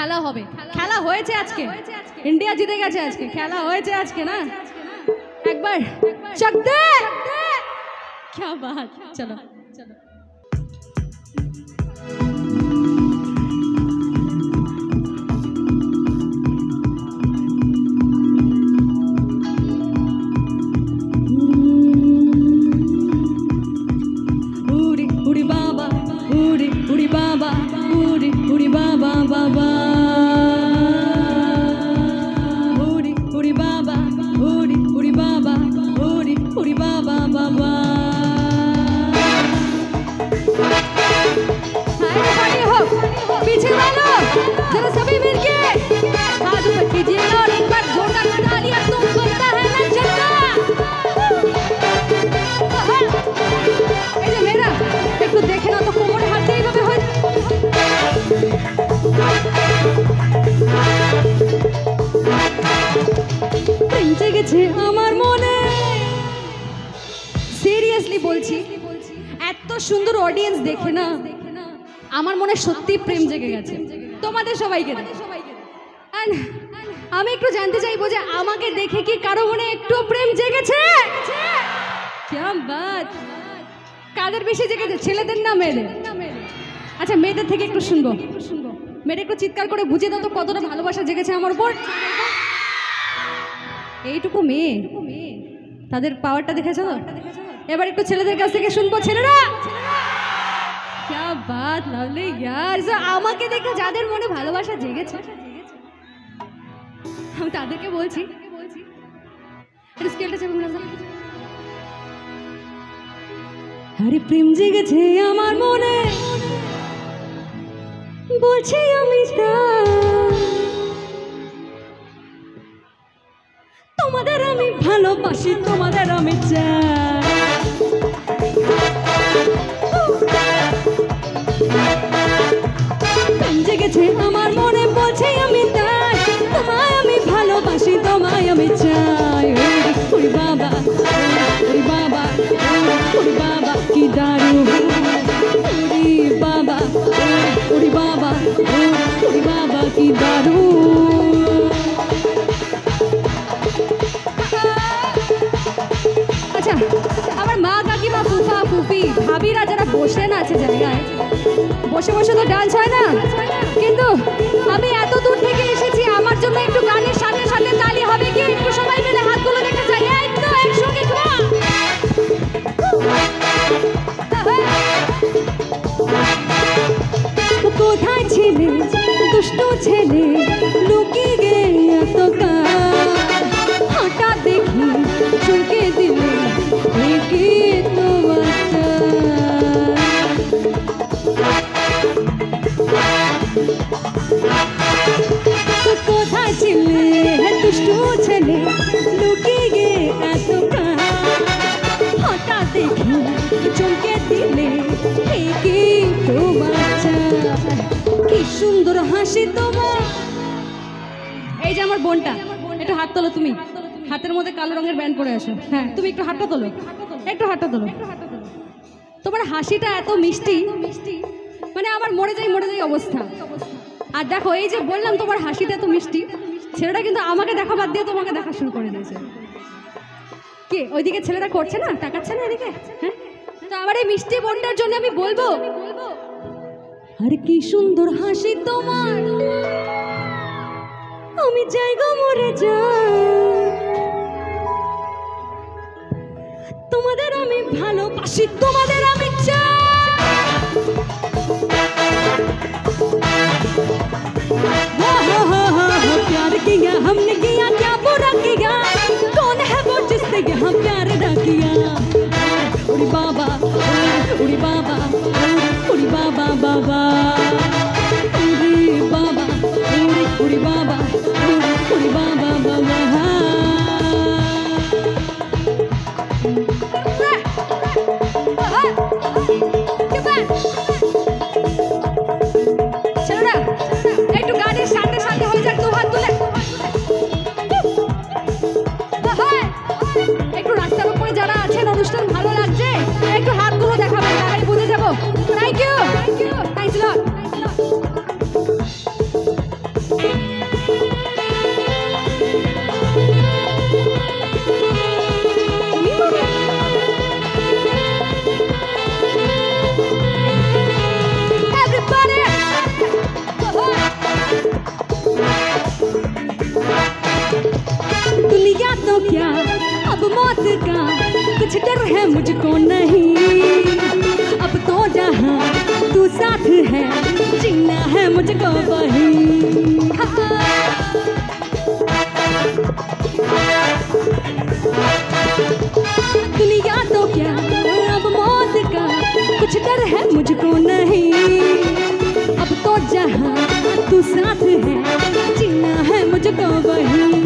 খেলা হবে, খেলা হয়েছে আজকে, ইন্ডিয়া জিতে গেছে আজকে, খেলা হয়েছে আজকে না, একবার চক দে, क्या बात, चलो चलो जरा सभी मिलके हाथ ऊपर कीजिएगा और एक बार जोरदार तालियां तो बनता है ना जनता। এই যে মেয়েরা একটু দেখে না তো কোমরে হাত দিয়ে এইভাবে হয়। প্রেম জেগেছে আমার মনে, সিরিয়াসলি বলছি, এত সুন্দর অডিয়েন্স দেখে না আমার মনে সত্যি প্রেম জেগে গেছে তোমাদের সবাইকে। আমি একটু জানতে চাইবো যে আমাকে দেখে কি কারো মনে একটু প্রেম জেগেছে? क्या बात, কাদের বেশি জেগেছে, ছেলেদের না মেয়েদের? আচ্ছা মেয়েদের থেকে একটু শুনবো, মেয়েরা একটু চিৎকার করে বুঝিয়ে দাও তো কতটা ভালোবাসা জেগেছে আমার উপর। এইটুকু মেয়ে, তাদের পাওয়ারটা দেখেছো তো? এবার একটু ছেলেদের কাছ থেকে শুনবো। ছেলেরা, क्या बात, लवली यार, আমাকে দেখে যাদের মনে ভালোবাসা জেগেছে আমি তাদেরকে বলছি, স্কেলটা চেপে বললাম, আরে প্রেম জেগেছে আমার মনে, বলছি আমি তোমাদের আমি ভালোবাসি, তোমাদের আমি চাই। প্রেম জেগেছে আমার মনে, বলছি আমি তাই, তোমায় আমি ভালোবাসি, তোমায় আমি চাই। ওরে বাবা, ওরে বাবা, ওরে বাবা কি দারুণ, ওরে বাবা, ওরে বাবা, ওরে বাবা কি দারুণ। আচ্ছা আমার মা কাকিমা ফুফা ফুফি ভাবিরা যারা বসে না আছে জায়গায়, বসে বসে তো ডান্স হয় না, কিন্তু আমি এত দূর থেকে এসেছি, আমার জন্য একটু গানের সাথে সাথে তালি হবে কি? একটু সবাই মিলে হাতগুলো দেখতে চাই, একদম একসঙ্গে। কোথায় ছিলে দুষ্টু ছেলে, লুকিয়ে গে এত হঠাৎ দেখি চমকে দিলে, তো বাচ্চা কোথায় ছিলে দুষ্টু ছেলে, লুকিয়ে গে এত হঠাৎ দেখি চমকে দিলে, তো বাচ্চা কি সুন্দর হাসি তোমার। এই যে আমার বোনটা, একটু হাত তোলো, তুমি হাতের মধ্যে কালো রঙের ব্যান্ড পরে আসো, হ্যাঁ তুমি একটু হাতটা তোলো, একটু হাতটা তোলো। তোমার হাসিটা এত মিষ্টি, মানে আমার মরে যাই অবস্থা। আর দেখো এই যে বললাম তোমার হাসিটা এত মিষ্টি, ছেলেটা কিন্তু আমাকে দেখা বাদ দিয়ে তোমাকে দেখা শুরু করে দিয়েছে। কে ওইদিকে ছেলেরা করছে না, তাকাচ্ছে না এদিকে? হ্যাঁ, তো আমার এই মিষ্টি বোনটার জন্য আমি বলবো, আর কি সুন্দর হাসি তোমার, আমি জায়গা মরে যাই, তোমাদের আমি ভালোবাসি, তোমাদের আমি চাই। प्यार किया हमने, किया क्या बुरा किया, कौन है वो जिसने यहाँ प्यार ना किया। उड़ी बाबा, उड़ी बाबा, उड़ी बाबा बाबा, उड़ी बाबा, उड़ी बाबा, उड़ी बाबा बाबा। मुझको वही। दुनिया तो क्या अब मौत का कुछ डर है मुझको नहीं, अब तो जहाँ तू साथ है जीना है मुझको वही।